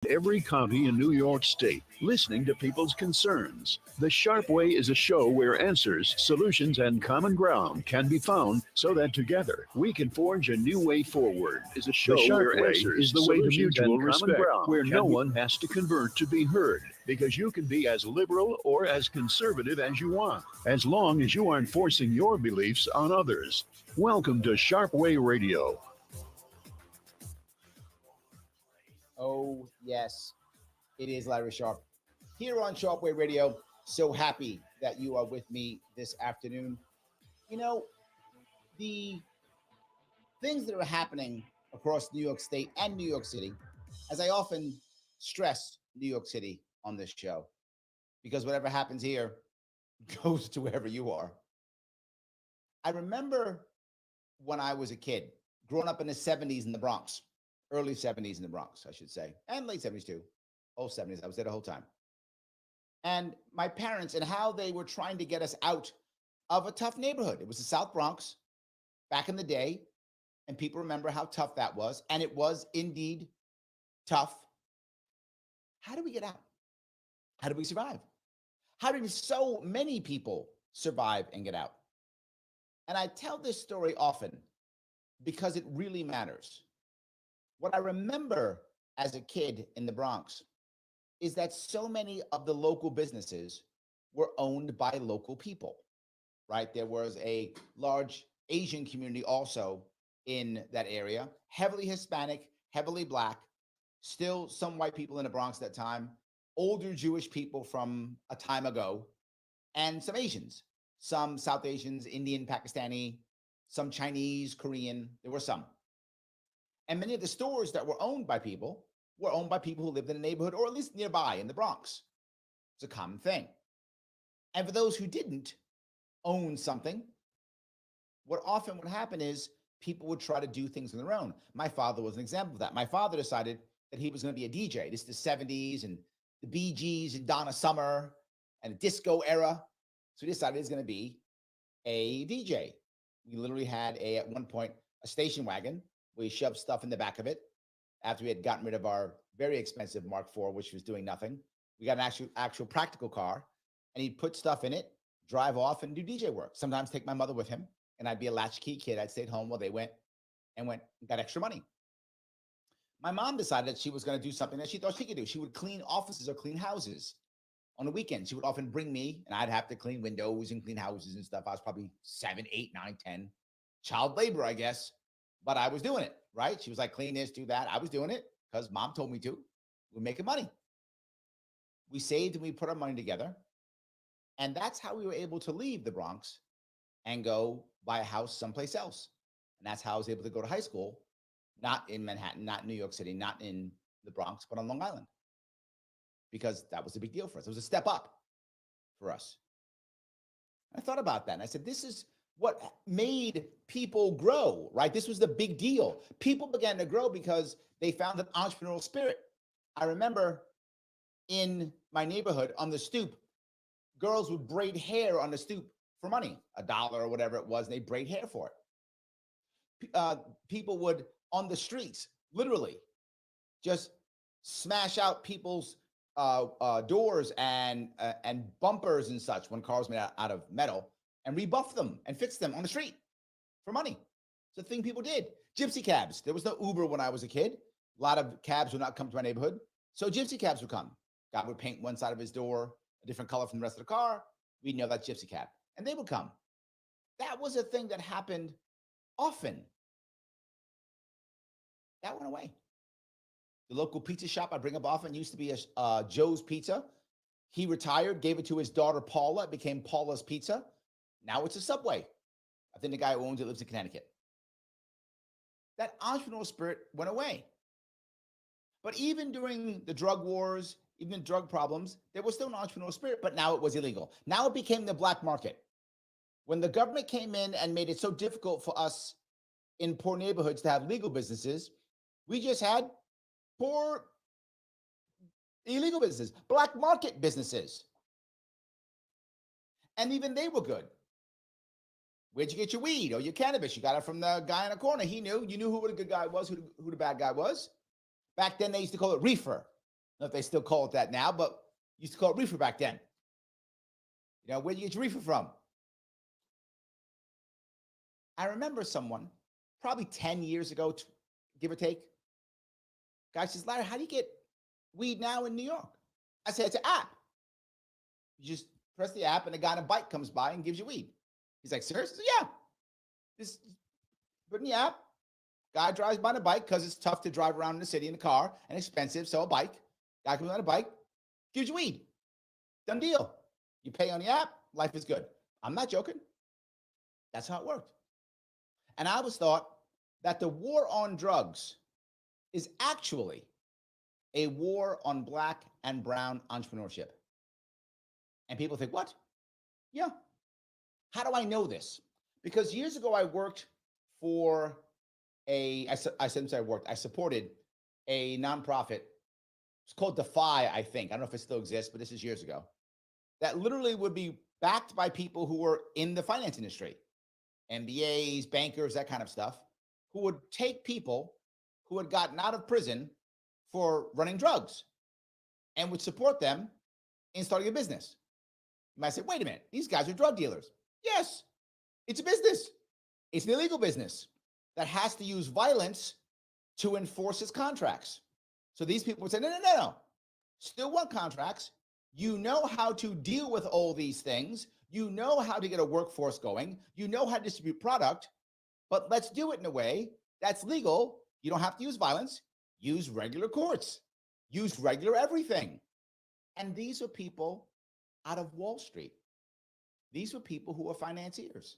Every county in New York State, listening to people's concerns. The Sharpe Way is a show where answers, solutions, and common ground can be found so that together we can forge a new way forward. Is a show where answers is the way to mutual respect, where no one has to convert to be heard, because you can be as liberal or as conservative as you want, as long as you aren't forcing your beliefs on others. Welcome to Sharpe Way Radio. Oh, yes, it is Larry Sharpe here on Sharpe Way Radio. So happy that you are with me this afternoon. You know, the things that are happening across New York State and New York City, as I often stress New York City on this show, because whatever happens here goes to wherever you are. I remember when I was a kid, growing up in the 70s in the Bronx. Early 70s in the Bronx, I should say, and late 70s too, whole 70s. I was there the whole time. And my parents and how they were trying to get us out of a tough neighborhood. It was the South Bronx back in the day, and people remember how tough that was, and it was indeed tough. How do we get out? How do we survive? How did so many people survive and get out? And I tell this story often because it really matters. What I remember as a kid in the Bronx is that so many of the local businesses were owned by local people, right? There was a large Asian community also in that area, heavily Hispanic, heavily Black, still some white people in the Bronx at that time, older Jewish people from a time ago, and some Asians, some South Asians, Indian, Pakistani, some Chinese, Korean, there were some. And many of the stores that were owned by people were owned by people who lived in the neighborhood or at least nearby in the Bronx. It's a common thing. And for those who didn't own something, what often would happen is people would try to do things on their own. My father was an example of that. My father decided that he was going to be a DJ. This is the 70s and the Bee Gees and Donna Summer and the disco era. So he decided he was going to be a DJ. We literally had at one point, a station wagon. We shoved stuff in the back of it after we had gotten rid of our very expensive Mark IV, which was doing nothing. We got an actual practical car, and he'd put stuff in it, drive off, and do DJ work. Sometimes take my mother with him, and I'd be a latchkey kid. I'd stay at home while they went and got extra money. My mom decided that she was going to do something that she thought she could do. She would clean offices or clean houses on the weekend. She would often bring me, and I'd have to clean windows and clean houses and stuff. I was probably 7, 8, 9, 10. Child labor, I guess. But I was doing it, right? She was like, clean this, do that. I was doing it because mom told me to. We're making money. We saved and we put our money together. And that's how we were able to leave the Bronx and go buy a house someplace else. And that's how I was able to go to high school, not in Manhattan, not in New York City, not in the Bronx, but on Long Island. Because that was a big deal for us. It was a step up for us. I thought about that and I said, this is what made people grow, right? This was the big deal. People began to grow because they found an entrepreneurial spirit. I remember in my neighborhood on the stoop, girls would braid hair on the stoop for money, $1 or whatever it was, and they braid hair for it. People would, on the streets, literally just smash out people's doors and bumpers and such when cars made out of metal, and rebuff them and fix them on the street for money. It's a thing people did. Gypsy cabs. There was no Uber when I was a kid. A lot of cabs would not come to my neighborhood. So gypsy cabs would come. God would paint one side of his door a different color from the rest of the car. We'd know that's gypsy cab. And they would come. That was a thing that happened often. That went away. The local pizza shop I bring up often used to be a Joe's Pizza. He retired, gave it to his daughter, Paula. It became Paula's Pizza. Now it's a Subway. I think the guy who owns it lives in Connecticut. That entrepreneurial spirit went away. But even during the drug wars, even the drug problems, there was still an entrepreneurial spirit, but now it was illegal. Now it became the black market. When the government came in and made it so difficult for us in poor neighborhoods to have legal businesses, we just had poor illegal businesses, black market businesses. And even they were good. Where'd you get your weed or your cannabis? You got it from the guy in the corner. He knew. You knew who the good guy was, who the bad guy was. Back then, they used to call it reefer. know if they still call it that now, but used to call it reefer back then. You know, where do you get your reefer from? I remember someone, probably 10 years ago, give or take. Guy says, Larry, how do you get weed now in New York? I said, it's an app. You just press the app and a guy on a bike comes by and gives you weed. He's like, seriously? Yeah. Just put in the app. Guy drives by on a bike because it's tough to drive around in the city in a car and expensive. So a bike. Guy comes on a bike, gives you weed. Done deal. You pay on the app. Life is good. I'm not joking. That's how it worked. And I always thought that the war on drugs is actually a war on Black and brown entrepreneurship. And people think, what? Yeah. How do I know this? Because years ago, I worked for I supported a nonprofit. It's called Defy, I think. I don't know if it still exists, but this is years ago. That literally would be backed by people who were in the finance industry, MBAs, bankers, that kind of stuff, who would take people who had gotten out of prison for running drugs and would support them in starting a business. You might say, wait a minute, these guys are drug dealers. Yes, it's a business. It's an illegal business that has to use violence to enforce its contracts. So these people would say, no. Still want contracts. You know how to deal with all these things. You know how to get a workforce going. You know how to distribute product, but let's do it in a way that's legal. You don't have to use violence. Use regular courts. Use regular everything. And these are people out of Wall Street. These were people who are financiers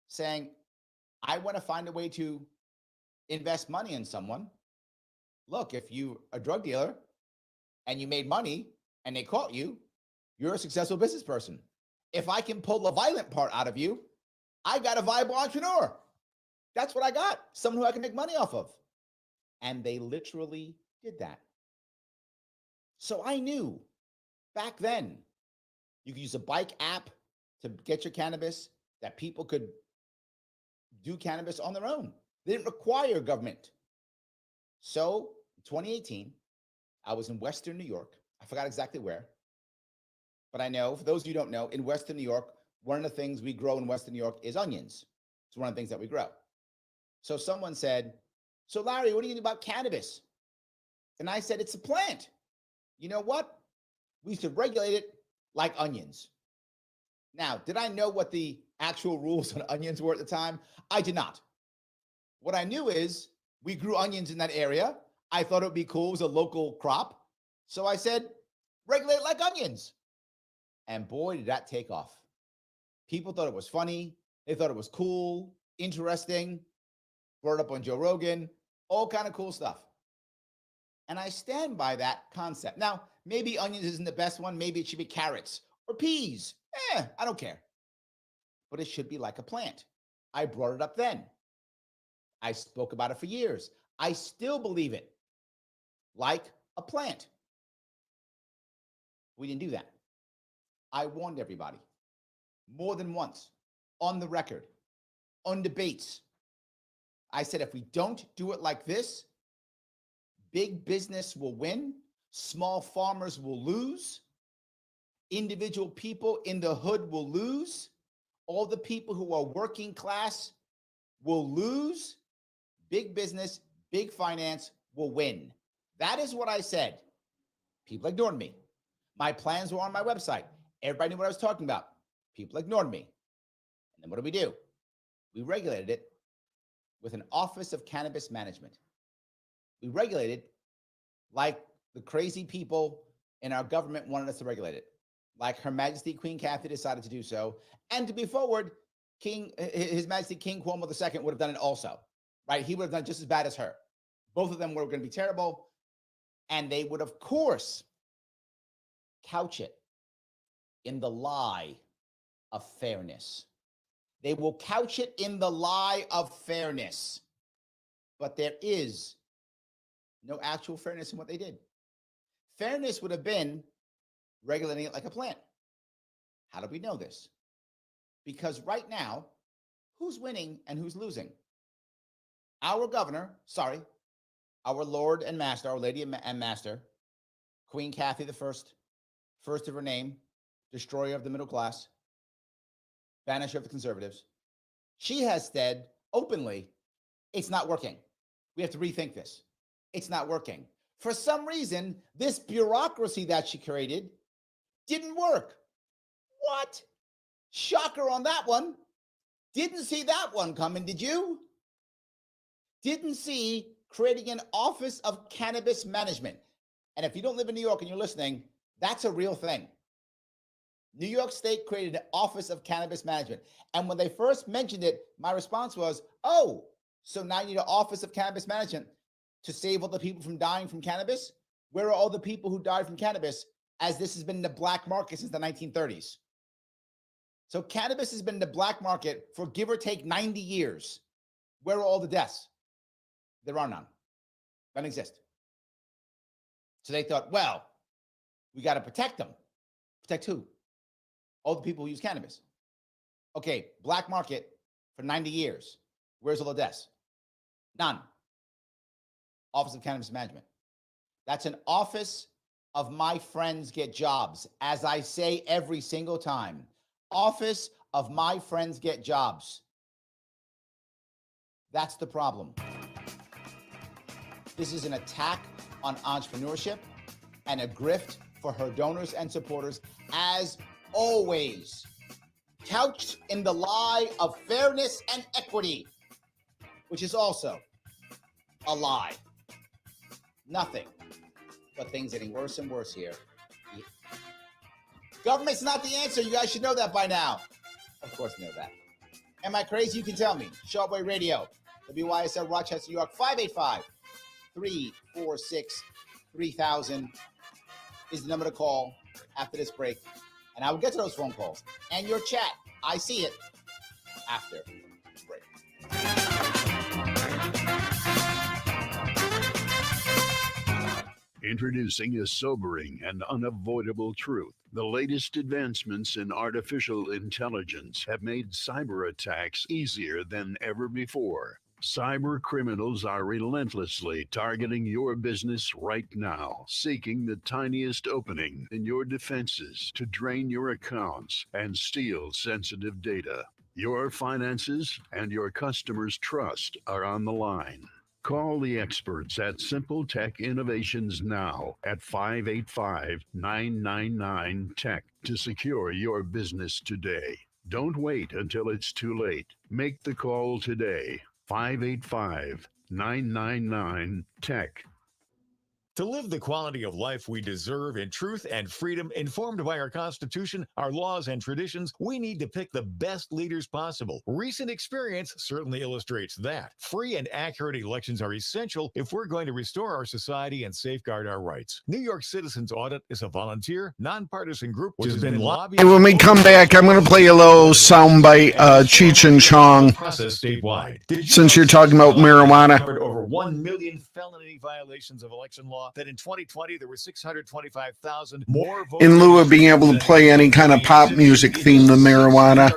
saying, I want to find a way to invest money in someone. Look, if you're a drug dealer and you made money and they caught you, you're a successful business person. If I can pull the violent part out of you, I got a viable entrepreneur. That's what I got. Someone who I can make money off of. And they literally did that. So I knew back then you could use a bike app to get your cannabis, that people could do cannabis on their own. They didn't require government. So in 2018, I was in Western New York. I forgot exactly where, but I know, for those of you who don't know, in Western New York, one of the things we grow in Western New York is onions. It's one of the things that we grow. So someone said, so Larry, what do you think about cannabis? And I said, it's a plant. You know what? We should regulate it like onions. Now, did I know what the actual rules on onions were at the time? I did not. What I knew is we grew onions in that area. I thought it would be cool. It was a local crop. So I said, regulate it like onions. And boy, did that take off. People thought it was funny. They thought it was cool, interesting. Brought it up on Joe Rogan, all kind of cool stuff. And I stand by that concept. Now, maybe onions isn't the best one. Maybe it should be carrots or peas. I don't care. But it should be like a plant. I brought it up then. I spoke about it for years. I still believe it. Like a plant. We didn't do that. I warned everybody more than once on the record, on debates. I said, if we don't do it like this, big business will win, small farmers will lose, individual people in the hood will lose, all the people who are working class will lose, big business, big finance will win. That is what I said. People ignored me. My plans were on my website. Everybody knew what I was talking about. People ignored me. And then what do? We regulated it with an Office of Cannabis Management. We regulated like the crazy people in our government wanted us to regulate it. Like Her Majesty Queen Kathy decided to do so. And to be forward, His Majesty King Cuomo II would have done it also, right? He would have done just as bad as her. Both of them were going to be terrible. And they would, of course, couch it in the lie of fairness. They will couch it in the lie of fairness. But there is no actual fairness in what they did. Fairness would have been regulating it like a plant. How do we know this? Because right now, who's winning and who's losing? Our governor, our Lord and Master, our Lady and Master, Queen Kathy the first of her name, destroyer of the middle class, banisher of the conservatives, she has said openly, it's not working. We have to rethink this. It's not working. For some reason, this bureaucracy that she created didn't work. What? Shocker on that one. Didn't see that one coming, did you? Didn't see creating an Office of Cannabis Management. And if you don't live in New York and you're listening, that's a real thing. New York State created an Office of Cannabis Management. And when they first mentioned it, my response was, oh, so now you need an Office of Cannabis Management to save all the people from dying from cannabis? Where are all the people who died from cannabis, as this has been in the black market since the 1930s? So cannabis has been in the black market for give or take 90 years. Where are all the deaths? There are none. Don't exist. So they thought, well, we got to protect them. Protect who? All the people who use cannabis. Okay, black market for 90 years. Where's all the deaths? None. Office of Cannabis Management. That's an office of my friends get jobs. As I say every single time, office of my friends get jobs. That's the problem. This is an attack on entrepreneurship and a grift for her donors and supporters, as always, couched in the lie of fairness and equity, which is also a lie. Nothing but things getting worse and worse here. Government's not the answer. You guys should know that by now. Of course, you know that. Am I crazy? You can tell me. Sharpe Way Radio, WYSL Rochester, New York, 585-346-3000 is the number to call after this break. And I will get to those phone calls and your chat. I see it after the break. Introducing a sobering and unavoidable truth. The latest advancements in artificial intelligence have made cyber attacks easier than ever before. Cyber criminals are relentlessly targeting your business right now, seeking the tiniest opening in your defenses to drain your accounts and steal sensitive data. Your finances and your customers' trust are on the line. Call the experts at Simple Tech Innovations now at 585-999-TECH to secure your business today. Don't wait until it's too late. Make the call today. 585-999-TECH. To live the quality of life we deserve in truth and freedom, informed by our Constitution, our laws, and traditions, we need to pick the best leaders possible. Recent experience certainly illustrates that. Free and accurate elections are essential if we're going to restore our society and safeguard our rights. New York Citizens Audit is a volunteer, nonpartisan group which has been lobbying. And when we come back, I'm going to play a little soundbite, Cheech and Chong. Process statewide. Since you're talking about marijuana. Covered over 1 million felony violations of election law. That in 2020 there were 625,000 more votes. In lieu of being able to play any kind of pop music themed to marijuana.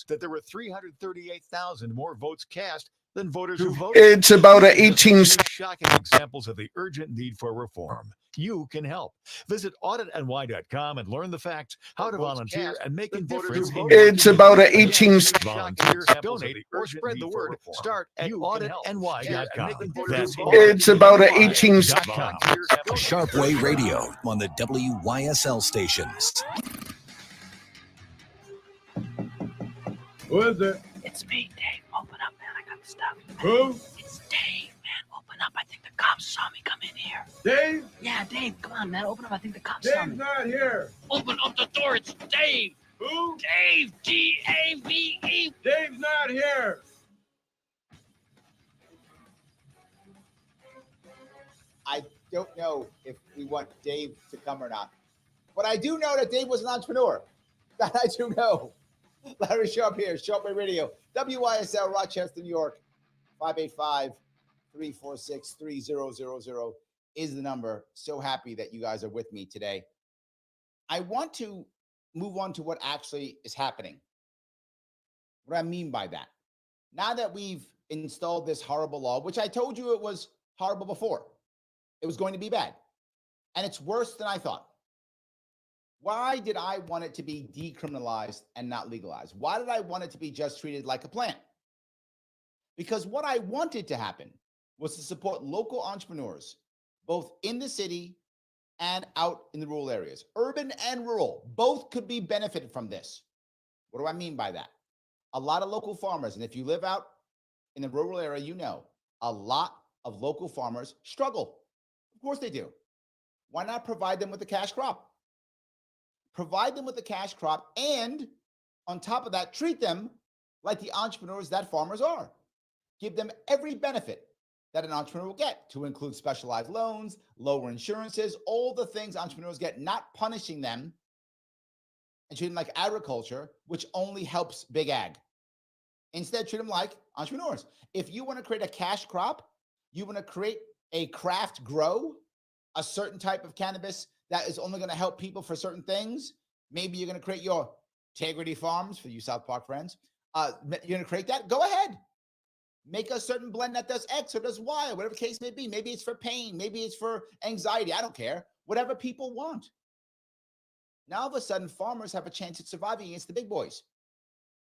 That there were 338,000 more votes cast than voters who voted. It's about an 18. Shocking examples of the urgent need for reform. You can help. Visit auditny.com and learn the facts, how to volunteer, and make a difference. It's about an 18. Volunteer, donate, or spread the word. Start at auditny.com. That's It's about an 18. Sharpe Way Radio on the WYSL stations. Who is it? It's me, Dave. Open up, man. I got the stuff. Who? It's Dave, man. Open up. I think the cops saw me come in here. Dave? Yeah, Dave. Come on, man. Open up. I think the cops saw Dave's me. not here. Open up the door. It's Dave. Who? Dave. Dave. Dave's not here. I don't know if we want Dave to come or not. But I do know that Dave was an entrepreneur. That I do know. Larry Sharpe here, Sharpe Way Radio, WYSL Rochester, New York, 585-346-3000 is the number. So happy that you guys are with me today. I want to move on to what actually is happening. What I mean by that. Now that we've installed this horrible law, which I told you it was horrible before, it was going to be bad. And it's worse than I thought. Why did I want it to be decriminalized and not legalized? Why did I want it to be just treated like a plant? Because what I wanted to happen was to support local entrepreneurs, both in the city and out in the rural areas. Urban and rural, both could be benefited from this. What do I mean by that? A lot of local farmers, and if you live out in the rural area, you know, a lot of local farmers struggle. Of course they do. Why not provide them with a cash crop? Provide them with a cash crop, and on top of that, treat them like the entrepreneurs that farmers are. Give them every benefit that an entrepreneur will get, to include specialized loans, lower insurances, all the things entrepreneurs get, not punishing them and treat them like agriculture, which only helps big ag. Instead, treat them like entrepreneurs. If you want to create a cash crop, you want to create a craft grow, a certain type of cannabis that is only going to help people for certain things. Maybe you're going to create your Integrity Farms, for you South Park friends. You're going to create that? Go ahead. Make a certain blend that does X or does Y, or whatever the case may be. Maybe it's for pain. Maybe it's for anxiety. I don't care. Whatever people want. Now, all of a sudden, farmers have a chance at surviving against the big boys.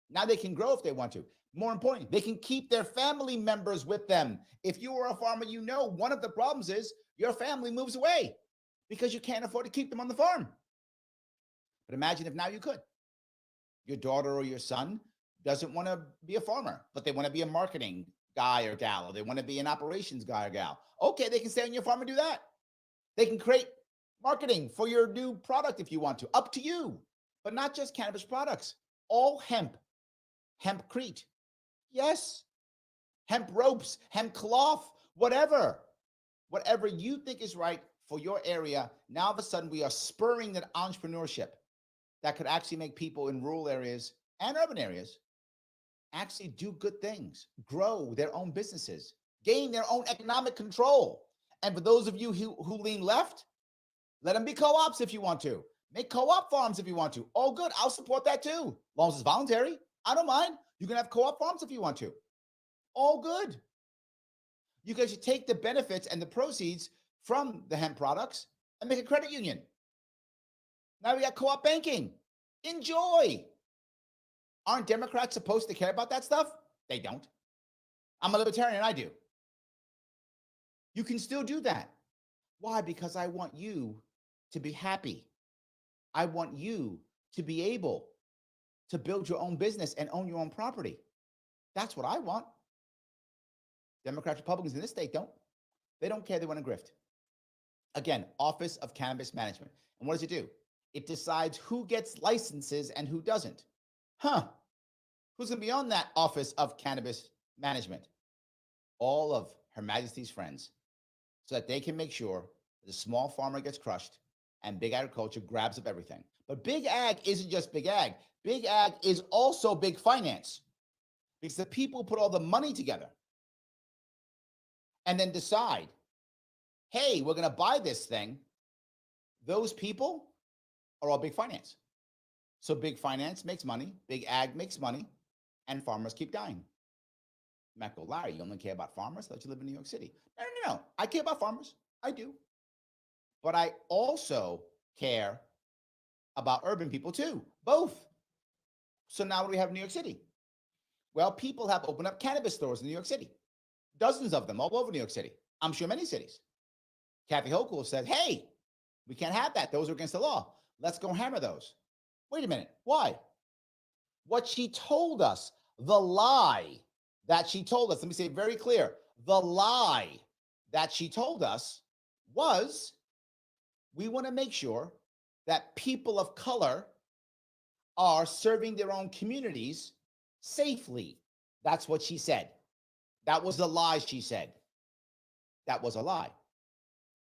Now they can grow if they want to. More importantly, they can keep their family members with them. If you are a farmer, you know one of the problems is your family moves away because you can't afford to keep them on the farm. But imagine if now you could. Your daughter or your son doesn't want to be a farmer, but they want to be a marketing guy or gal, or they want to be an operations guy or gal. Okay, they can stay on your farm and do that. They can create marketing for your new product if you want to. Up to you. But not just cannabis products. All hemp. Hempcrete. Yes. Hemp ropes, hemp cloth, whatever. Whatever you think is right for your area. Now, all of a sudden, we are spurring that entrepreneurship that could actually make people in rural areas and urban areas actually do good things, grow their own businesses, gain their own economic control. And for those of you who lean left, let them be co-ops if you want to. Make co-op farms if you want to. Oh, good. I'll support that too. As long as it's voluntary. I don't mind. You can have co-op farms if you want to. All good. You guys should take the benefits and the proceeds from the hemp products and make a credit union. Now we got co-op banking. Enjoy. Aren't Democrats supposed to care about that stuff? They don't. I'm a libertarian, I do. You can still do that. Why? Because I want you to be happy. I want you to be able to build your own business and own your own property. That's what I want. Democrats, Republicans in this state don't. They don't care. They want to grift. Again, Office of Cannabis Management. And what does it do? It decides who gets licenses and who doesn't. Who's going to be on that Office of Cannabis Management? All of Her Majesty's friends, so that they can make sure the small farmer gets crushed and big agriculture grabs up everything. But big ag isn't just big ag. Big ag is also big finance, because the people put all the money together and then decide, hey, we're going to buy this thing. Those people are all big finance. So big finance makes money, big ag makes money, and farmers keep dying. You might go, Larry, you only care about farmers? I thought you live in New York City. No. I care about farmers. I do. But I also care about urban people too, both. So now what do we have in New York City? Well, people have opened up cannabis stores in New York City. Dozens of them all over New York City. I'm sure many cities. Kathy Hochul said, hey, we can't have that. Those are against the law. Let's go hammer those. Wait a minute. Why? What she told us, the lie that she told us, let me say it very clear. The lie that she told us was, we want to make sure that people of color are serving their own communities safely. That's what she said. That was the lie she said. That was a lie.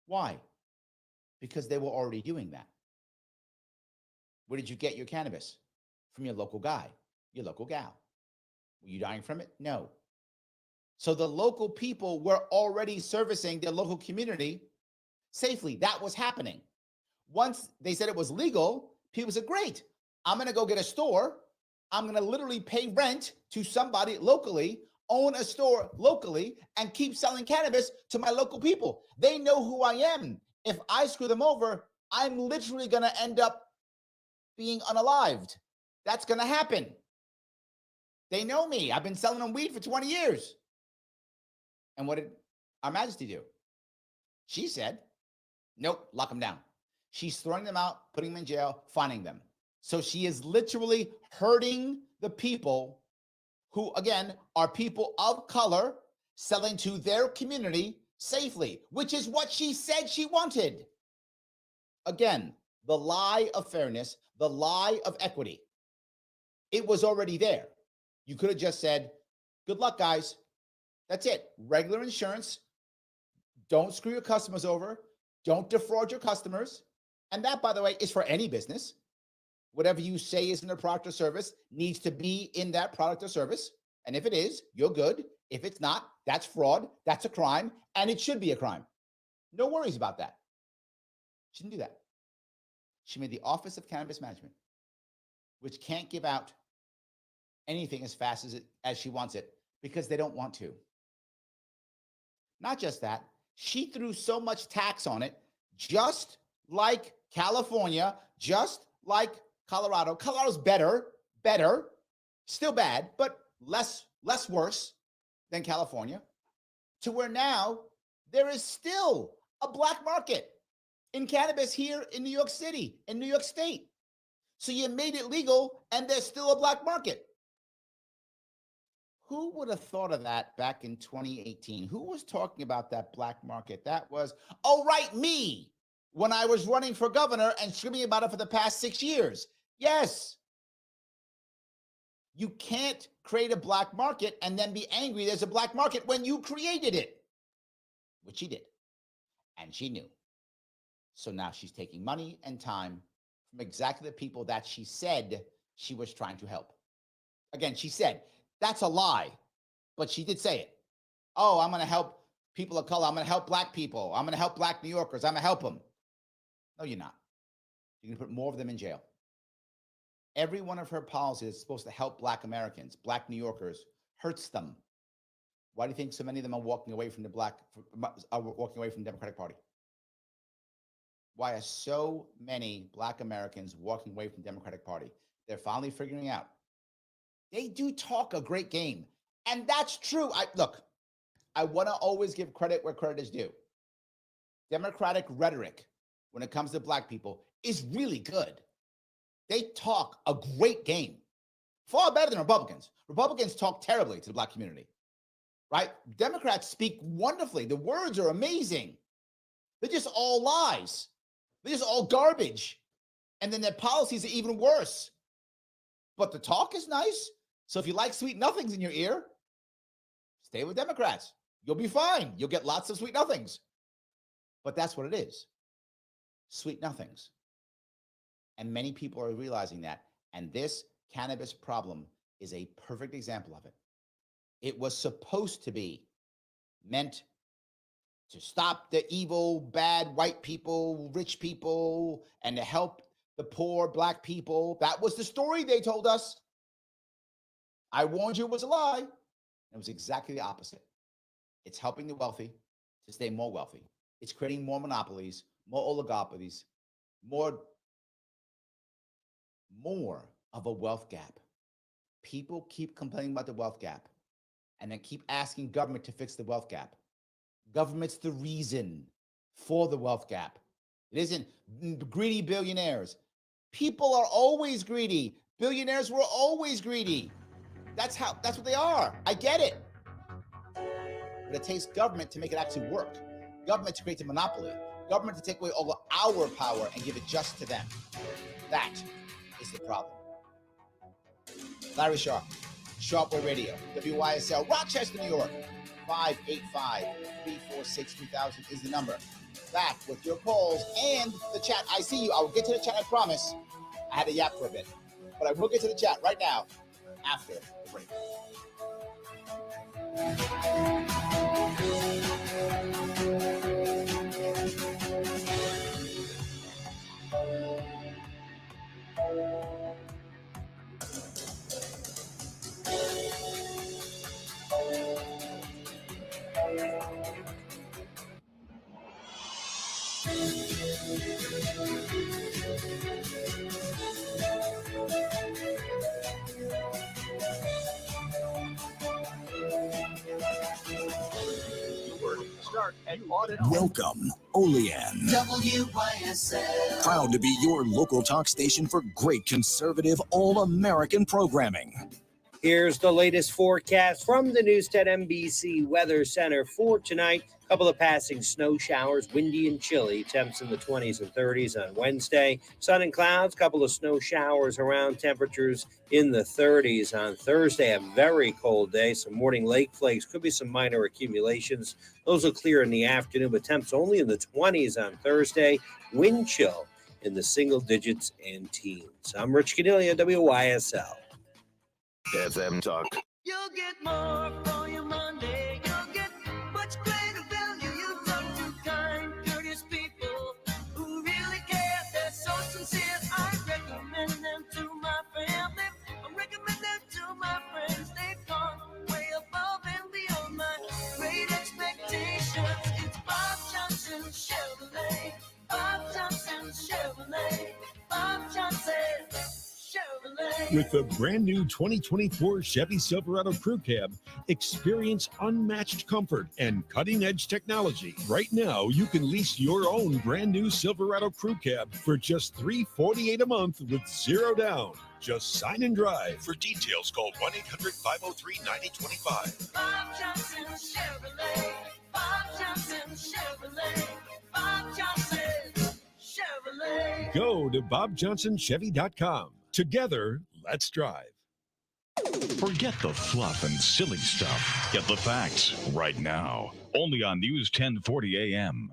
Why? Because they were already doing that. Where did you get your cannabis? From your local guy, your local gal. Were you dying from it? No. So the local people were already servicing their local community safely. That was happening. Once they said it was legal, people said, great, I'm going to go get a store. I'm going to literally pay rent to somebody locally, own a store locally, and keep selling cannabis to my local people. They know who I am. If I screw them over, I'm literally going to end up being unalived. That's going to happen. They know me. I've been selling them weed for 20 years. And what did Our Majesty do? She said, nope, lock them down. She's throwing them out, putting them in jail, fining them. So she is literally hurting the people who, again, are people of color selling to their community safely, which is what she said she wanted. Again, the lie of fairness, the lie of equity. It was already there. You could have just said, good luck, guys. That's it. Regular insurance. Don't screw your customers over. Don't defraud your customers. And that, by the way, is for any business. Whatever you say is in a product or service needs to be in that product or service. And if it is, you're good. If it's not, that's fraud. That's a crime. And it should be a crime. No worries about that. She didn't do that. She made the Office of Cannabis Management, which can't give out anything as fast as she wants it because they don't want to. Not just that, she threw so much tax on it, just like California, just like Colorado. Colorado's better, still bad, but less worse than California, to where now there is still a black market in cannabis here in New York City, in New York State. So you made it legal and there's still a black market. Who would have thought of that back in 2018? Who was talking about that black market? That was, oh, right, me, when I was running for governor and screaming about it for the past 6 years. Yes. You can't create a black market and then be angry there's a black market when you created it, which she did, and she knew. So now she's taking money and time from exactly the people that she said she was trying to help. Again, she said, that's a lie, but she did say it. Oh, I'm going to help people of color. I'm going to help black people. I'm going to help black New Yorkers. I'm going to help them. No, you're not. You're going to put more of them in jail. Every one of her policies is supposed to help black Americans, black New Yorkers, hurts them. Why do you think so many of them are walking away from the Democratic Party? Why are so many black Americans walking away from the Democratic Party? They're finally figuring out. They do talk a great game. And that's true. I want to always give credit where credit is due. Democratic rhetoric when it comes to black people is really good. They talk a great game. Far better than Republicans. Republicans talk terribly to the black community, right? Democrats speak wonderfully. The words are amazing. They're just all lies. They're just all garbage. And then their policies are even worse. But the talk is nice. So if you like sweet nothings in your ear, stay with Democrats. You'll be fine. You'll get lots of sweet nothings. But that's what it is. Sweet nothings. And many people are realizing that. And this cannabis problem is a perfect example of it. It was supposed to be meant to stop the evil, bad white people, rich people, and to help the poor black people. That was the story they told us. I warned you it was a lie. It was exactly the opposite. It's helping the wealthy to stay more wealthy. It's creating more monopolies, more oligopolies, more of a wealth gap. People keep complaining about the wealth gap and then keep asking government to fix the wealth gap. Government's the reason for the wealth gap. It isn't greedy billionaires. People are always greedy. Billionaires were always greedy. That's what they are. I get it. But it takes government to make it actually work. Government to create a monopoly. Government to take away all of our power and give it just to them. That is the problem. Larry Sharpe, Sharpe Way Radio, WYSL, Rochester, New York. 585-346-2000 is the number. Back with your calls and the chat. I see you. I will get to the chat, I promise. I had to yap for a bit. But I will get to the chat right now after the break. start at audit. Welcome, Olean. WYSL. Proud to be your local talk station for great conservative, all-American programming. Here's the latest forecast from the News 10 NBC Weather Center for tonight. A couple of passing snow showers, windy and chilly. Temps in the 20s and 30s on Wednesday. Sun and clouds, couple of snow showers around. Temperatures in the 30s on Thursday. A very cold day. Some morning lake flakes. Could be some minor accumulations. Those will clear in the afternoon, but temps only in the 20s on Thursday. Wind chill in the single digits and teens. I'm Rich Cornelia, WYSL. FM Talk. You'll get more for your Monday. You'll get much greater value. You talk to kind, courteous people who really care. They're so sincere. I recommend them to my family. I recommend them to my friends. They've gone way above and beyond my great expectations. It's Bob Johnson Chevrolet. Bob Johnson Chevrolet. Bob Johnson Chevrolet. With the brand new 2024 Chevy Silverado Crew Cab, experience unmatched comfort and cutting-edge technology. Right now, you can lease your own brand new Silverado Crew Cab for just $348 a month with zero down. Just sign and drive. For details, call 1-800-503-9025. Bob Johnson Chevrolet. Bob Johnson Chevrolet. Bob Johnson Chevrolet. Go to BobJohnsonChevy.com. Together, let's drive. Forget the fluff and silly stuff. Get the facts right now. Only on News 1040 AM.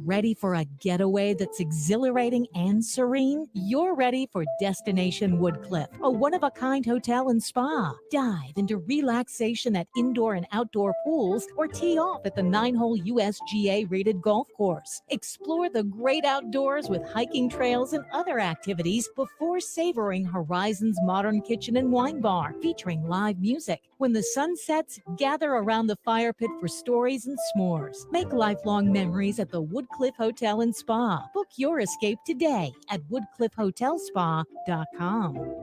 Ready for a getaway that's exhilarating and serene? You're ready for Destination Woodcliff, a one-of-a-kind hotel and spa. Dive into relaxation at indoor and outdoor pools or tee off at the 9-hole USGA-rated golf course. Explore the great outdoors with hiking trails and other activities before savoring Horizon's modern kitchen and wine bar featuring live music. When the sun sets, gather around the fire pit for stories and s'mores. Make lifelong memories at the Woodcliff Hotel and Spa. Book your escape today at woodcliffhotelspa.com.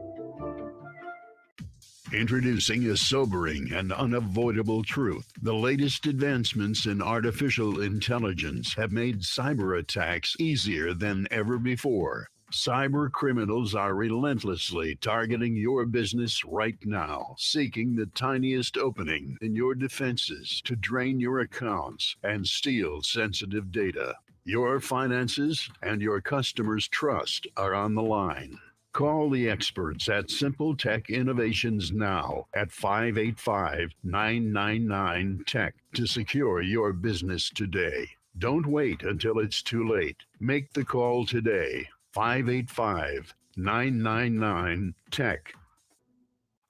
Introducing a sobering and unavoidable truth. The latest advancements in artificial intelligence have made cyber attacks easier than ever before. Cyber criminals are relentlessly targeting your business right now, seeking the tiniest opening in your defenses to drain your accounts and steal sensitive data. Your finances and your customers' trust are on the line. Call the experts at Simple Tech Innovations now at 585-999-TECH to secure your business today. Don't wait until it's too late. Make the call today. 585-999-TECH.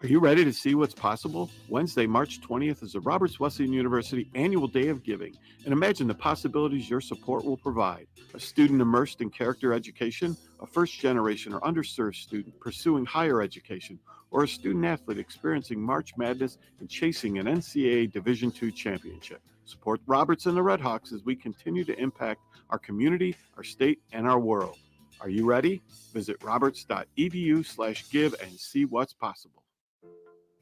Are you ready to see what's possible? Wednesday, March 20th is the Roberts Wesleyan University Annual Day of Giving, and imagine the possibilities your support will provide. A student immersed in character education, a first-generation or underserved student pursuing higher education, or a student athlete experiencing March Madness and chasing an NCAA Division II championship. Support Roberts and the Redhawks as we continue to impact our community, our state, and our world. Are you ready? Visit roberts.edu/give and see what's possible.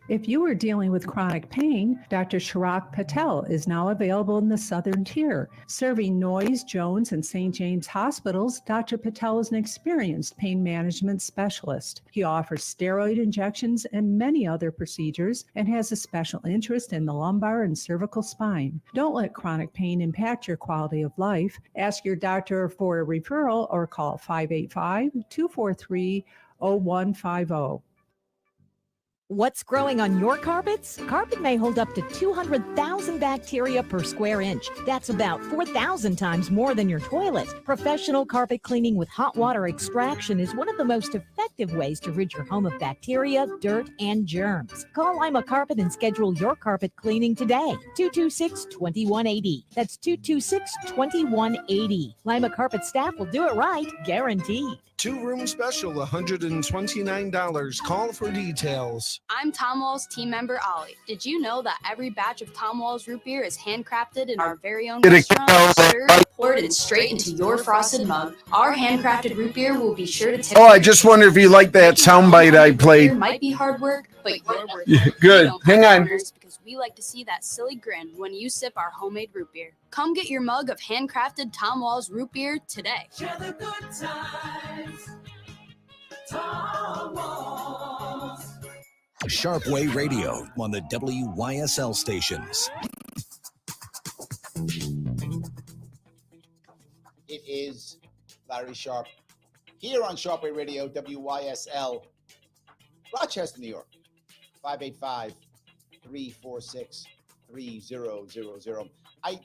If you are dealing with chronic pain, Dr. Sharpe Patel is now available in the Southern Tier. Serving Noyes, Jones, and St. James hospitals, Dr. Patel is an experienced pain management specialist. He offers steroid injections and many other procedures and has a special interest in the lumbar and cervical spine. Don't let chronic pain impact your quality of life. Ask your doctor for a referral or call 585-243-0150. What's growing on your carpets? Carpet may hold up to 200,000 bacteria per square inch. That's about 4,000 times more than your toilet. Professional carpet cleaning with hot water extraction is one of the most effective ways to rid your home of bacteria, dirt, and germs. Call Lima Carpet and schedule your carpet cleaning today. 226-2180. That's 226-2180. Lima Carpet staff will do it right, guaranteed. 2-room special, $129. Call for details. I'm Tom Wall's team member, Ollie. Did you know that every batch of Tom Wall's root beer is handcrafted in our very own restaurant, stirred, poured it straight into your frosted mug? Our handcrafted root beer will be sure to tip. Oh, I just wonder if you like that soundbite I played. It might be hard work, but your work. Good. Hang on. we like to see that silly grin when you sip our homemade root beer. Come get your mug of handcrafted Tom Walls root beer today. Share the good times. Tom Walls. Sharpe Way Radio on the WYSL stations. It is Larry Sharpe here on Sharpe Way Radio, WYSL, Rochester, New York, 585-346-3000. I've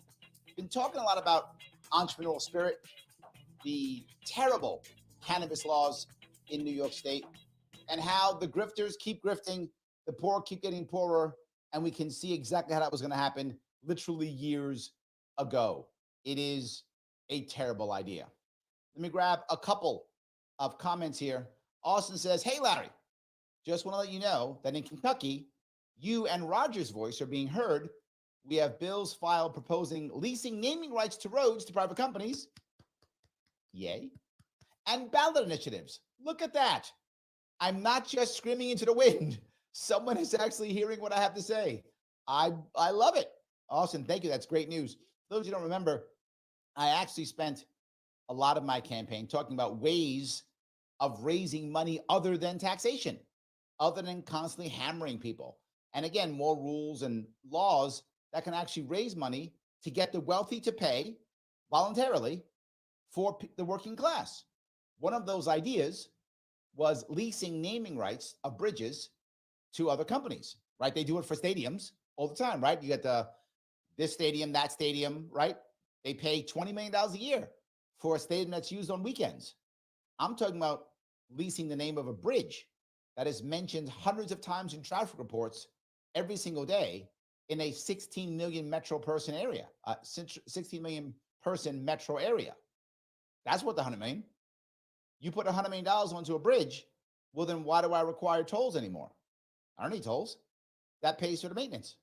been talking a lot about entrepreneurial spirit, the terrible cannabis laws in New York State, and how the grifters keep grifting, the poor keep getting poorer, and we can see exactly how that was going to happen literally years ago. It is a terrible idea. Let me grab a couple of comments here. Austin says, hey, Larry, just want to let you know that in Kentucky, you and Roger's voice are being heard. We have bills filed proposing leasing naming rights to roads to private companies. Yay. And ballot initiatives. Look at that. I'm not just screaming into the wind. Someone is actually hearing what I have to say. I love it. Austin, thank you. That's great news. For those who don't remember, I actually spent a lot of my campaign talking about ways of raising money other than taxation, other than constantly hammering people. And again, more rules and laws that can actually raise money to get the wealthy to pay voluntarily for the working class. One of those ideas was leasing naming rights of bridges to other companies, right? They do it for stadiums all the time, right? You get this stadium, that stadium, right? They pay $20 million a year for a stadium that's used on weekends. I'm talking about leasing the name of a bridge that is mentioned hundreds of times in traffic reports every single day in a 16 million metro person area, 16 million person metro area. That's worth $100 million. You put $100 million onto a bridge, well, then why do I require tolls anymore? I don't need tolls. That pays for the maintenance.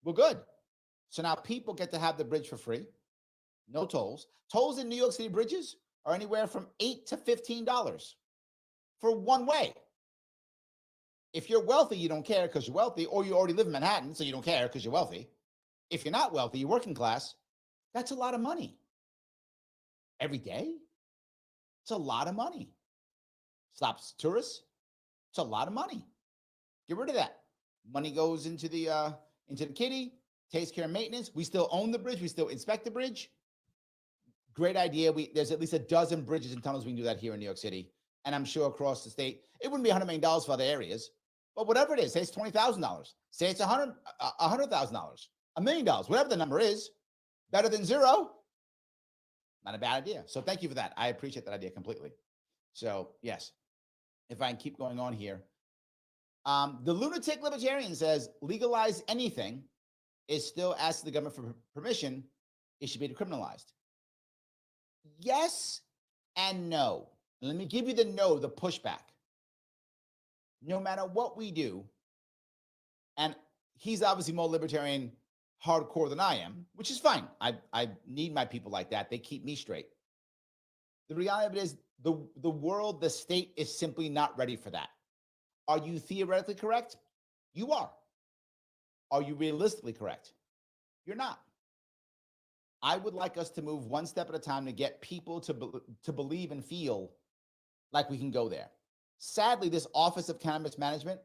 We're good. So now people get to have the bridge for free. No tolls. Tolls in New York City bridges are anywhere from $8 to $15 for one way. If you're wealthy, you don't care because you're wealthy, or you already live in Manhattan, so you don't care because you're wealthy. If you're not wealthy, you're working class, that's a lot of money. Every day, it's a lot of money. Stops tourists, it's a lot of money. Get rid of that. Money goes into the kitty, takes care of maintenance. We still own the bridge. We still inspect the bridge. Great idea. There's at least a dozen bridges and tunnels we can do that here in New York City. And I'm sure across the state, it wouldn't be $100 million for other areas, but whatever it is, say it's $20,000, say it's $100,000, $1 million, whatever the number is, better than zero. Not a bad idea. So thank you for that. I appreciate that idea completely. So yes, if I can keep going on here. The lunatic libertarian says legalize anything is still asking the government for permission. It should be decriminalized. Yes and no. Let me give you the no, the pushback. No matter what we do, and he's obviously more libertarian hardcore than I am, which is fine. I need my people like that. They keep me straight. The reality of it is the world, the state is simply not ready for that. Are you theoretically correct? You are. Are you realistically correct? You're not. I would like us to move one step at a time to get people to believe and feel like we can go there. Sadly, this Office of Cannabis Management,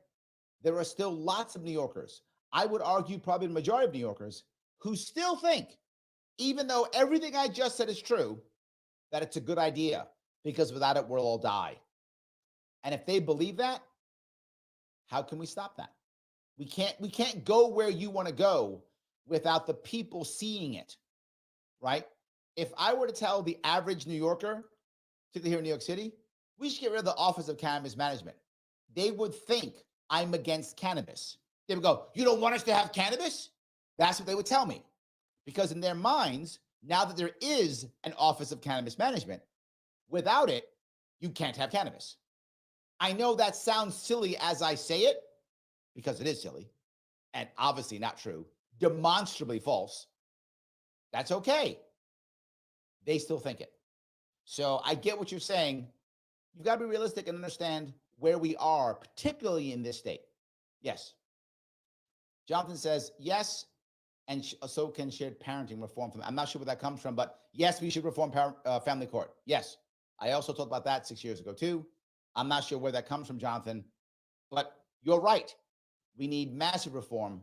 there are still lots of New Yorkers, I would argue probably the majority of New Yorkers, who still think, even though everything I just said is true, that it's a good idea, because without it, we'll all die. And if they believe that, how can we stop that? We can't go where you want to go without the people seeing it, right? If I were to tell the average New Yorker, particularly here in New York City, we should get rid of the Office of Cannabis Management, they would think I'm against cannabis. They would go, you don't want us to have cannabis? That's what they would tell me. Because in their minds, now that there is an Office of Cannabis Management, without it, you can't have cannabis. I know that sounds silly as I say it, because it is silly, and obviously not true, demonstrably false. That's okay. They still think it. So I get what you're saying. You've got to be realistic and understand where we are, particularly in this state. Yes. Jonathan says, yes, and so can shared parenting reform. I'm not sure where that comes from, but yes, we should reform family court. Yes. I also talked about that 6 years ago, too. I'm not sure where that comes from, Jonathan, but you're right. We need massive reform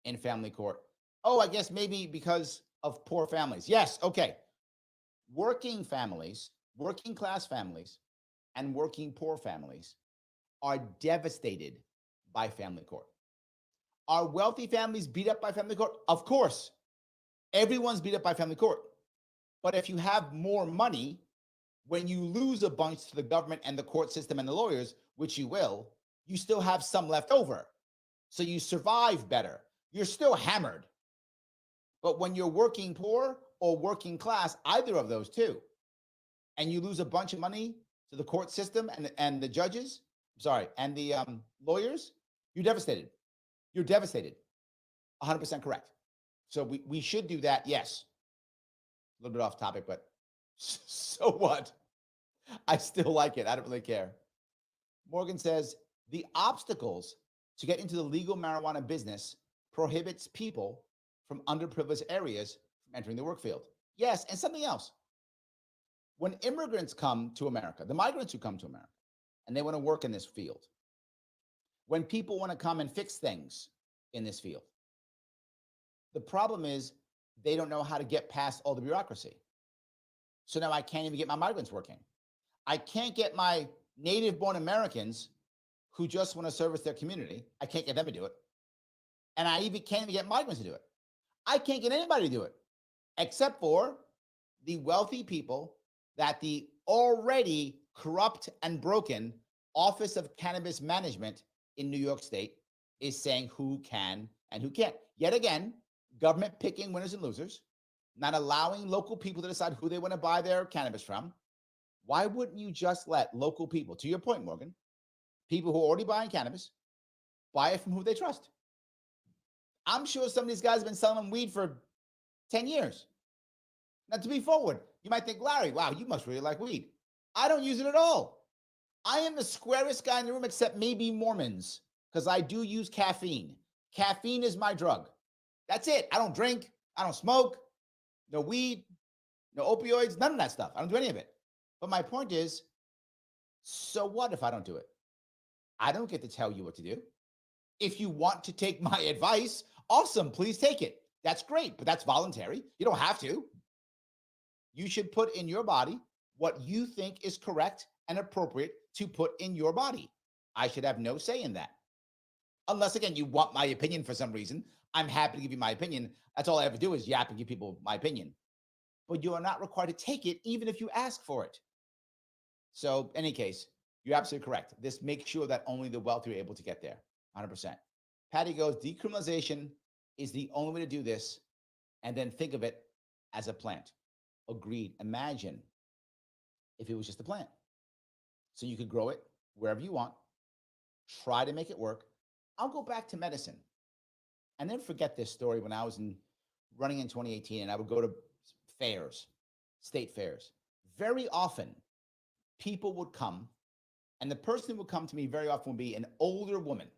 in family court. Oh, I guess maybe because of poor families. Yes, okay. Working families, working class families, and working poor families are devastated by family court. Are wealthy families beat up by family court? Of course. Everyone's beat up by family court. But if you have more money, when you lose a bunch to the government and the court system and the lawyers, which you will, you still have some left over. So you survive better. You're still hammered. But when you're working poor or working class, either of those two, and you lose a bunch of money to the court system and the judges, and the lawyers, you're devastated. You're devastated. 100% correct. So we should do that, yes. A little bit off topic, but so what? I still like it. I don't really care. Morgan says, the obstacles to get into the legal marijuana business prohibits people from underprivileged areas from entering the work field. Yes, and something else. When immigrants come to America, the migrants who come to America, and they want to work in this field, when people want to come and fix things in this field, the problem is they don't know how to get past all the bureaucracy. So now I can't even get my migrants working. I can't get my native-born Americans who just want to service their community. I can't get them to do it. And I can't even get migrants to do it. I can't get anybody to do it, except for the wealthy people that the already corrupt and broken Office of Cannabis Management in New York State is saying who can and who can't. Yet again, government picking winners and losers, not allowing local people to decide who they want to buy their cannabis from. Why wouldn't you just let local people, to your point, Morgan, people who are already buying cannabis, buy it from who they trust? I'm sure some of these guys have been selling them weed for 10 years. Now, to be forward, you might think, Larry, wow, you must really like weed. I don't use it at all. I am the squarest guy in the room, except maybe Mormons, because I do use caffeine. Caffeine is my drug. That's it. I don't drink. I don't smoke. No weed, no opioids, none of that stuff. I don't do any of it. But my point is, so what if I don't do it? I don't get to tell you what to do. If you want to take my advice, awesome, please take it. That's great, but that's voluntary. You don't have to. You should put in your body what you think is correct and appropriate to put in your body. I should have no say in that. Unless, again, you want my opinion for some reason. I'm happy to give you my opinion. That's all I ever do is yap and give people my opinion. But you are not required to take it, even if you ask for it. So, in any case, you're absolutely correct. This makes sure that only the wealthy are able to get there, 100%. Patty goes, decriminalization is the only way to do this, and then think of it as a plant. Agreed. Imagine if it was just a plant. So you could grow it wherever you want, try to make it work. I'll go back to medicine. I never forget this story when I was running in 2018, and I would go to fairs, state fairs. Very often, people would come, and the person who would come to me very often would be an older woman,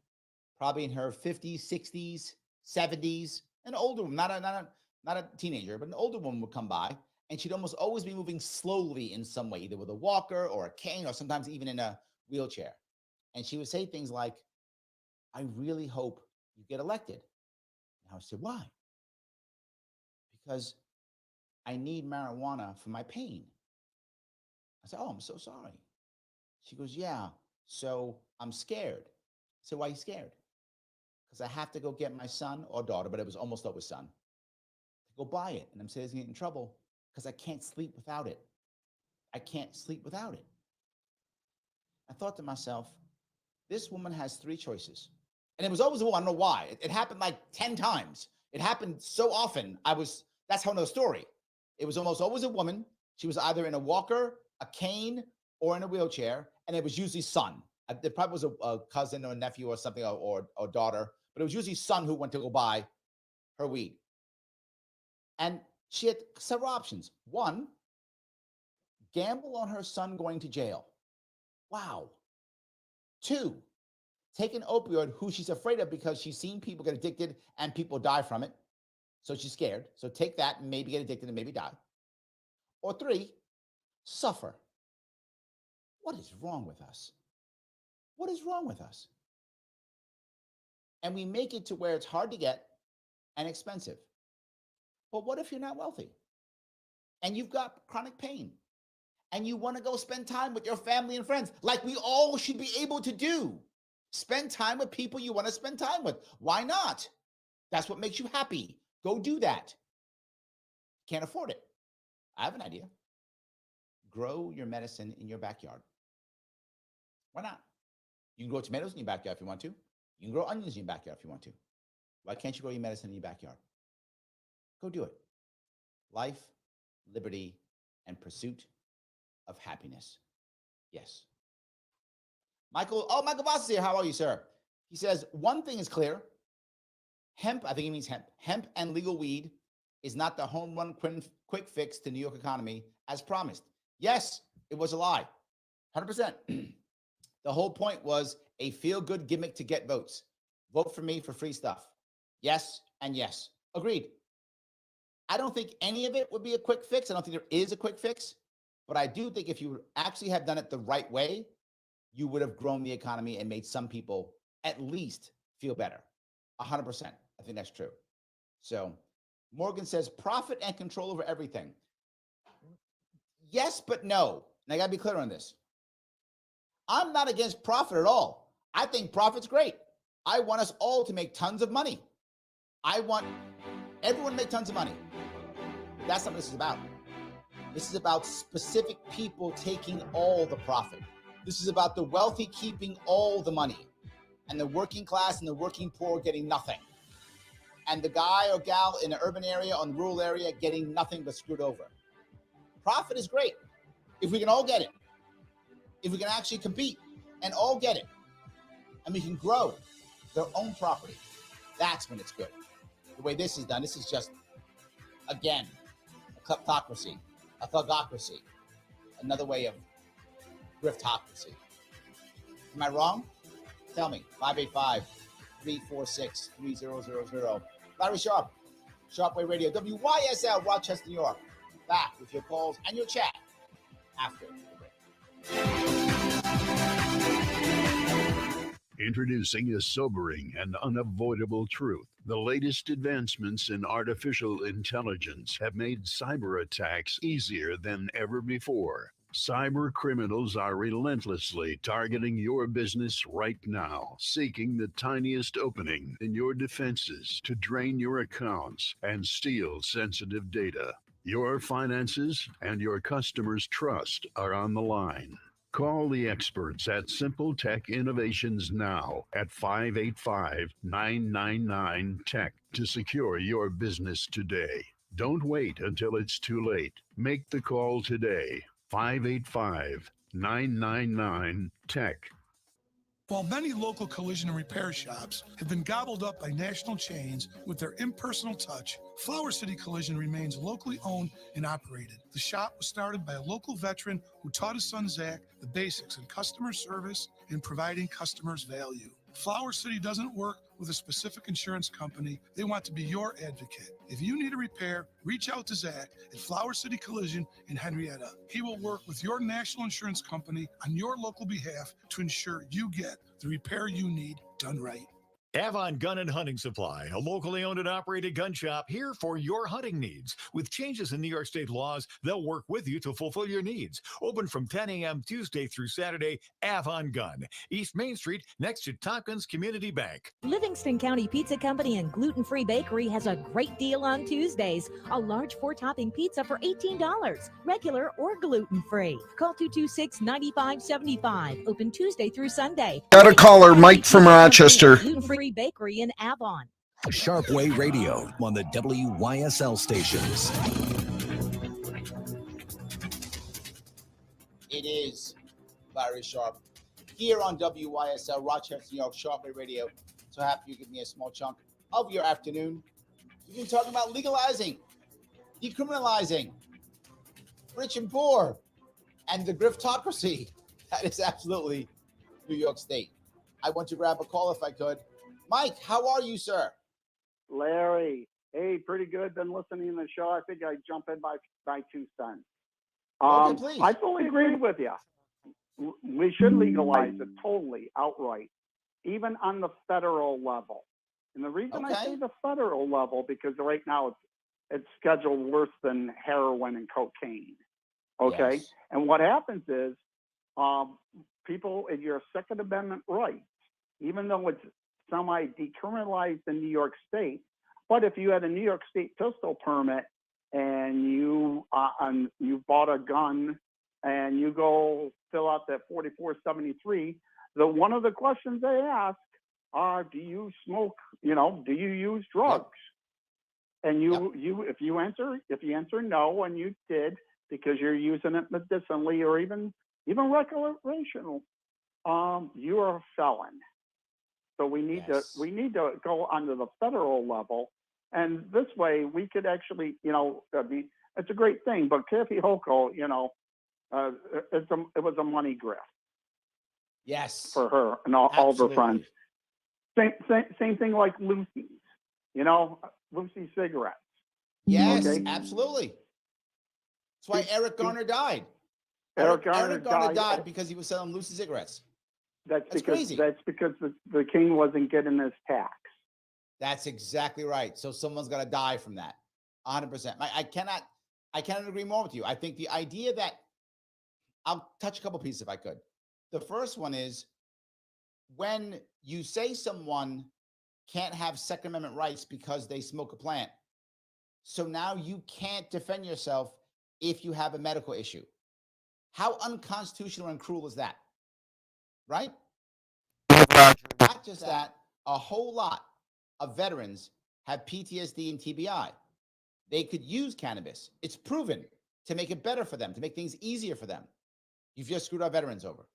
probably in her 50s, 60s, 70s, an older woman, not a teenager, but an older woman would come by, and she'd almost always be moving slowly in some way, either with a walker or a cane, or sometimes even in a wheelchair. And she would say things like, I really hope you get elected. And I said, why? Because I need marijuana for my pain. I said, oh, I'm so sorry. She goes, yeah, so I'm scared. I said, why are you scared? Because I have to go get my son or daughter, but it was almost always son, to go buy it. And I'm saying he's going to get in trouble because I can't sleep without it. I can't sleep without it. I thought to myself, this woman has three choices. And it was always a woman. I don't know why. It happened like 10 times. It happened so often. That's how I know the story. It was almost always a woman. She was either in a walker, a cane, or in a wheelchair. And it was usually son. There probably was a cousin or a nephew or something, or daughter. But it was usually son who went to go buy her weed. And she had several options. One, gamble on her son going to jail. Wow. Two, take an opioid who she's afraid of because she's seen people get addicted and people die from it. So she's scared. So take that and maybe get addicted and maybe die. Or 3, suffer. What is wrong with us? What is wrong with us? And we make it to where it's hard to get and expensive. But what if you're not wealthy and you've got chronic pain and you want to go spend time with your family and friends like we all should be able to do? Spend time with people you want to spend time with. Why not? That's what makes you happy. Go do that. Can't afford it. I have an idea. Grow your medicine in your backyard. Why not? You can grow tomatoes in your backyard if you want to. You can grow onions in your backyard if you want to. Why can't you grow your medicine in your backyard? Go do it. Life, liberty, and pursuit of happiness. Yes. Michael Voss is here. How are you, sir? He says, one thing is clear. Hemp, I think he means hemp. Hemp and legal weed is not the home run quick fix to New York economy as promised. Yes, it was a lie. 100%. The whole point was a feel-good gimmick to get votes. Vote for me for free stuff. Yes and yes. Agreed. I don't think any of it would be a quick fix. I don't think there is a quick fix. But I do think if you actually had done it the right way, you would have grown the economy and made some people at least feel better. 100%. I think that's true. So Morgan says profit and control over everything. Yes, but no. And I got to be clear on this. I'm not against profit at all. I think profit's great. I want us all to make tons of money. I want everyone to make tons of money. But that's not what this is about. This is about specific people taking all the profit. This is about the wealthy keeping all the money and the working class and the working poor getting nothing. And the guy or gal in the urban area or the rural area getting nothing but screwed over. Profit is great if we can all get it. If we can actually compete and all get it. And we can grow their own property. That's when it's good. The way this is done, this is just, again, a kleptocracy, a thugocracy, another way of griftocracy. Am I wrong? Tell me. 585-346-3000. Larry Sharpe, Sharpe Way Radio, WYSL, Rochester, New York. Back with your calls and your chat after the break. Introducing a sobering and unavoidable truth. The latest advancements in artificial intelligence have made cyber attacks easier than ever before. Cyber criminals are relentlessly targeting your business right now, seeking the tiniest opening in your defenses to drain your accounts and steal sensitive data. Your finances and your customers' trust are on the line. Call the experts at Simple Tech Innovations now at 585-999-TECH to secure your business today. Don't wait until it's too late. Make the call today. 585-999-TECH. While many local collision and repair shops have been gobbled up by national chains with their impersonal touch, Flower City Collision remains locally owned and operated. The shop was started by a local veteran who taught his son Zach the basics in customer service and providing customers value. Flower City doesn't work with a specific insurance company. They want to be your advocate. If you need a repair, reach out to Zach at Flower City Collision in Henrietta. He will work with your national insurance company on your local behalf to ensure you get the repair you need done right. Avon Gun and Hunting Supply, a locally owned and operated gun shop here for your hunting needs. With changes in New York State laws, they'll work with you to fulfill your needs. Open from 10 a.m. Tuesday through Saturday, Avon Gun, East Main Street, next to Tompkins Community Bank. Livingston County Pizza Company and Gluten Free Bakery has a great deal on Tuesdays. A large 4-topping pizza for $18, regular or gluten-free. Call 226-9575. Open Tuesday through Sunday. Got a caller, Mike from Rochester. Gluten-free Bakery in Avon. Sharpe Way Radio on the WYSL stations. It is Larry Sharpe here on WYSL Rochester, New York, Sharpe Way Radio. So happy you give me a small chunk of your afternoon. We've been talking about legalizing, decriminalizing, rich and poor, and the griftocracy that is absolutely New York State. I want to grab a call if I could. Mike, how are you, sir? Larry, hey, pretty good. Been listening to the show. I think I jump in by 2 cents. Okay, please. I fully agree with you. We should legalize it totally, outright, even on the federal level. And the reason I say the federal level, because right now it's scheduled worse than heroin and cocaine. Okay? Yes. And what happens is people, in your Second Amendment rights, even though it's semi-decriminalized in New York State, but if you had a New York State pistol permit and you bought a gun and you go fill out that 4473, one of the questions they ask are, do you smoke, do you use drugs? And if you answer no, and you did because you're using it medicinally or even recreational, you are a felon. So we need to go onto the federal level, and this way we could actually, it's a great thing. But Kathy Hochul, it was a money grift. Yes. For her and all of her friends. Same thing like Lucy's, Lucy cigarettes. Yes, absolutely. That's why Eric Garner died. Eric Garner died because he was selling Lucy cigarettes. That's because crazy. That's because the king wasn't getting his tax. That's exactly right. So someone's got to die from that. 100%. I cannot agree more with you. I think the idea that I'll touch a couple pieces if I could. The first one is when you say someone can't have Second Amendment rights because they smoke a plant. So now you can't defend yourself if you have a medical issue. How unconstitutional and cruel is that? Right? Not just that, a whole lot of veterans have PTSD and TBI. They could use cannabis. It's proven to make it better for them, to make things easier for them. You've just screwed our veterans over.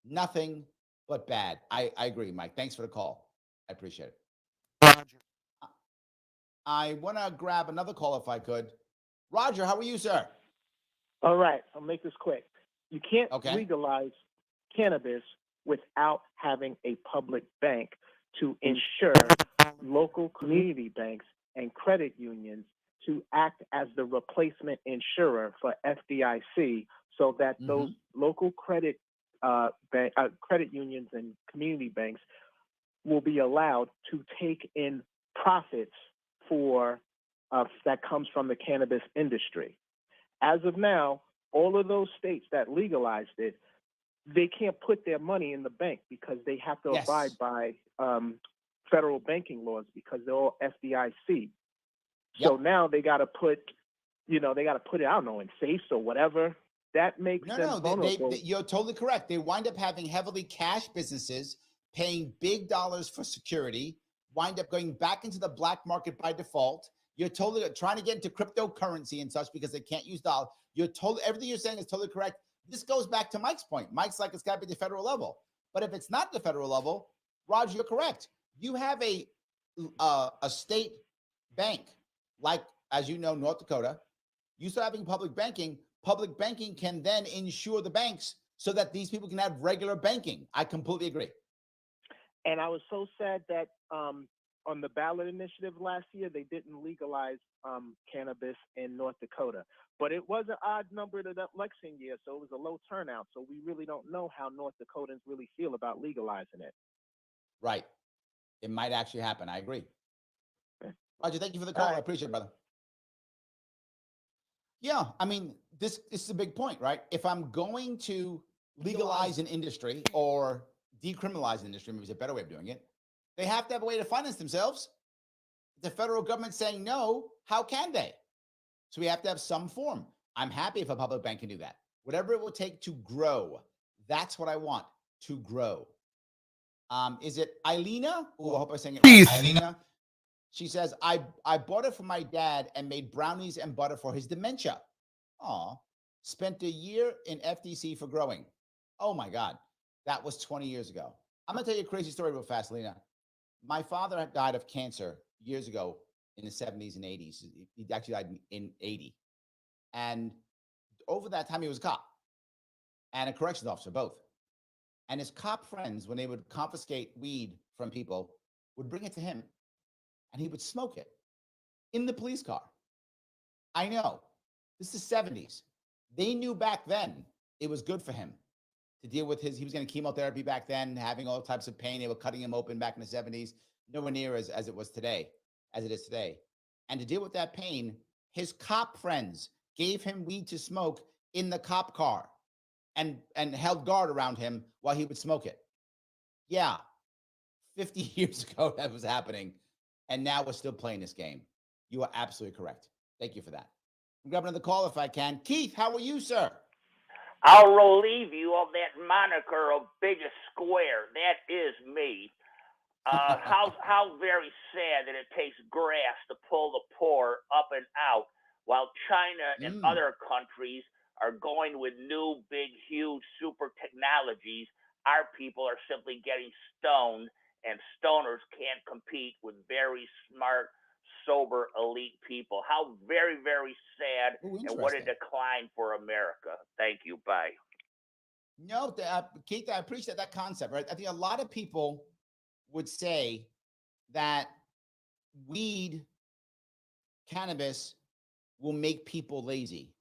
Nothing but bad. I agree, Mike. Thanks for the call. I appreciate it. Roger. I want to grab another call if I could. Roger, how are you, sir? All right. I'll make this quick. You can't legalize cannabis without having a public bank to ensure local community banks and credit unions to act as the replacement insurer for FDIC so that those local credit unions and community banks will be allowed to take in profits for that comes from the cannabis industry. As of now, all of those states that legalized it, they can't put their money in the bank because they have to abide by federal banking laws because they're all FDIC. So now they got to put, it, I don't know, in safes or whatever. That makes them vulnerable. You're totally correct. They wind up having heavily cash businesses, paying big dollars for security, wind up going back into the black market by default. You're totally trying to get into cryptocurrency and such because they can't use dollars. Everything you're saying is totally correct. This goes back to Mike's point. Mike's like, it's got to be the federal level. But if it's not the federal level, Roger, you're correct. You have a state bank, like, as you know, North Dakota. You start having public banking. Public banking can then insure the banks so that these people can have regular banking. I completely agree. And I was so sad that on the ballot initiative last year, they didn't legalize cannabis in North Dakota. But it was an odd number to that election year, so it was a low turnout. So we really don't know how North Dakotans really feel about legalizing it. Right. It might actually happen. I agree. Roger, thank you for the call. I appreciate it, brother. Yeah, I mean, this is a big point, right? If I'm going to legalize an industry or decriminalize an industry, maybe it's a better way of doing it, they have to have a way to finance themselves. The federal government saying no, how can they? So we have to have some form. I'm happy if a public bank can do that. Whatever it will take to grow. That's what I want, to grow. Is it Eilina? Oh, I hope I'm saying it right. Eilina. She says, I bought it for my dad and made brownies and butter for his dementia. Aw. Spent a year in FDC for growing. Oh, my God. That was 20 years ago. I'm going to tell you a crazy story real fast, Lena. My father had died of cancer years ago in the 70s and 80s. He actually died in 80. And over that time, he was a cop and a corrections officer, both. And his cop friends, when they would confiscate weed from people, would bring it to him and he would smoke it in the police car. I know. This is the 70s. They knew back then it was good for him to deal with he was getting chemotherapy back then, having all types of pain. They were cutting him open back in the 70s, nowhere near as it is today. And to deal with that pain, his cop friends gave him weed to smoke in the cop car and held guard around him while he would smoke it. Yeah, 50 years ago that was happening. And now we're still playing this game. You are absolutely correct. Thank you for that. I'm grabbing another call if I can. Keith, how are you, sir? I'll relieve you of that moniker of biggest square. That is me. How very sad that it takes grass to pull the poor up and out, while China and other countries are going with new, big, huge, super technologies. Our people are simply getting stoned, and stoners can't compete with very smart, sober, elite people. How very, very sad, and what a decline for America. Thank you. Bye. No, Keith, I appreciate that concept, right? I think a lot of people would say that weed, cannabis will make people lazy.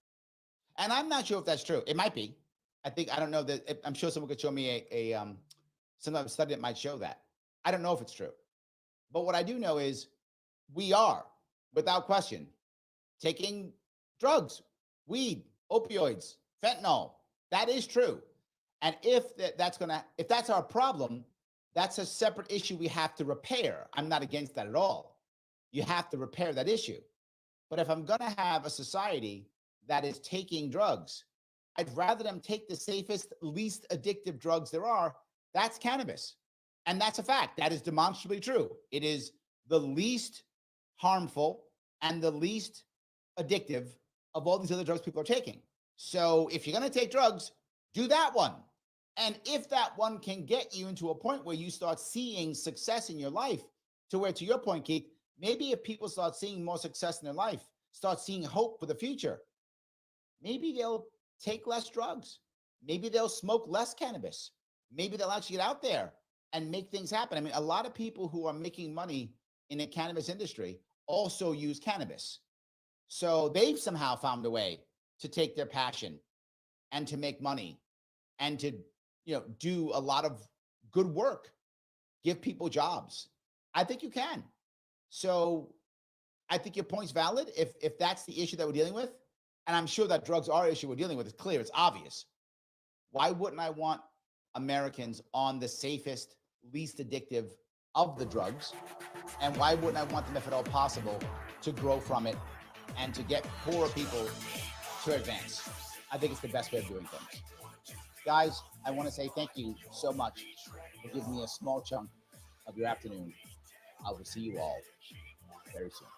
And I'm not sure if that's true. It might be. I don't know that. I'm sure someone could show me some study that might show that. I don't know if it's true. But what I do know is we are, without question, taking drugs, weed, opioids, fentanyl. That is true. And if that's our problem, that's a separate issue we have to repair. I'm not against that at all. You have to repair that issue. But if I'm going to have a society that is taking drugs, I'd rather them take the safest, least addictive drugs there are. That's cannabis. And that's a fact. That is demonstrably true. It is the least harmful and the least addictive of all these other drugs people are taking. So if you're going to take drugs, do that one. And if that one can get you into a point where you start seeing success in your life, to where, to your point, Keith, maybe if people start seeing more success in their life, start seeing hope for the future, maybe they'll take less drugs. Maybe they'll smoke less cannabis. Maybe they'll actually get out there and make things happen. I mean, a lot of people who are making money in the cannabis industry also use cannabis. So they've somehow found a way to take their passion and to make money and to, do a lot of good work, give people jobs. I think you can. So I think your point's valid if that's the issue that we're dealing with. And I'm sure that drugs are an issue we're dealing with. It's clear, it's obvious. Why wouldn't I want Americans on the safest, least addictive of the drugs? And why wouldn't I want them, if at all possible, to grow from it and to get poorer people to advance? I think it's the best way of doing things. Guys, I want to say thank you so much for giving me a small chunk of your afternoon. I will see you all very soon.